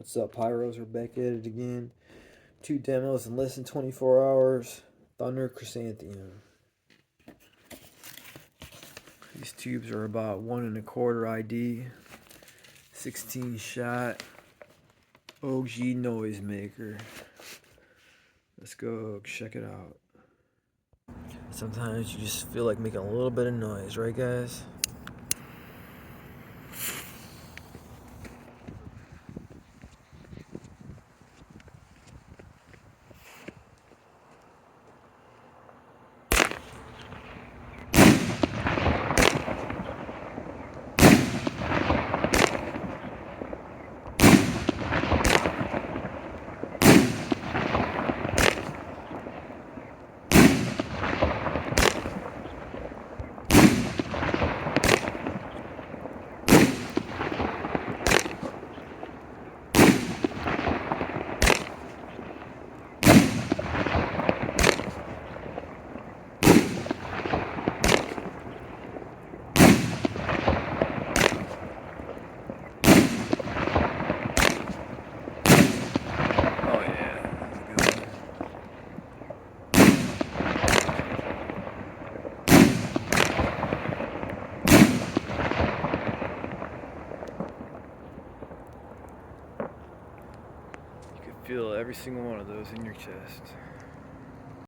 What's up, Pyros? We're back at it again. 2 demos in less than 24 hours. Thunder, Chrysanthemum. These tubes are about 1 1/4 ID. 16 shot. OG noisemaker. Let's go check it out. Sometimes you just feel like making a little bit of noise, right guys? Feel every single one of those in your chest.